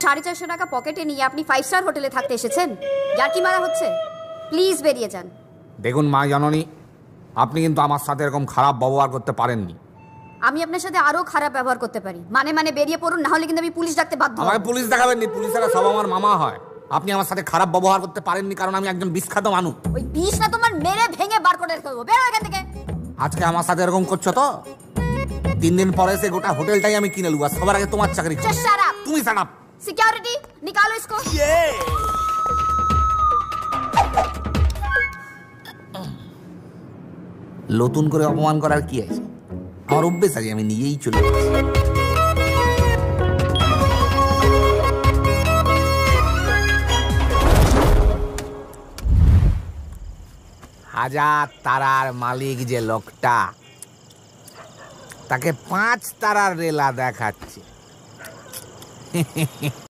450 টাকা পকেটে নিয়ে আপনি 5 স্টার হোটেলে থাকতে এসেছেন? যার কি মারা হচ্ছে? প্লিজ বেরিয়ে যান। দেখুন মা জননী, আপনি কিন্তু আমার সাথে এরকম খারাপ ব্যবহার করতে পারেননি। আমি আপনার সাথে আরো খারাপ ব্যবহার করতে পারি। মানে বেরিয়ে পড়ুন, না হলে কিন্তু আমি পুলিশ ডাকতে বাধ্য হব। আমাকে পুলিশ দেখাবেননি, পুলিশেরা সব আমার মামা হয়। আপনি আমার সাথে খারাপ ব্যবহার করতে পারেননি কারণ আমি একজন বিখ্যাত মানুষ। ওই বিষ না তোমার মেরে ভেঙে বার করে দেবো। বেরো এখান থেকে। আজকে আমার সাথে এরকম করছো তো 3 দিন পরে সে গোটা হোটেলটাই আমি কিনে লুব। সবার আগে তোমার চাকরি। তুমি শাট আপ। সিকিউরিটি নিকালো इसको। নতুন করে অপমান করার কি আছে? আমার অভ্যেস আছে, আমি নিজেই চলে যাচ্ছি। হাজার তারার মালিক যে লোকটা, তাকে 5 তারার রেলা দেখাচ্ছে।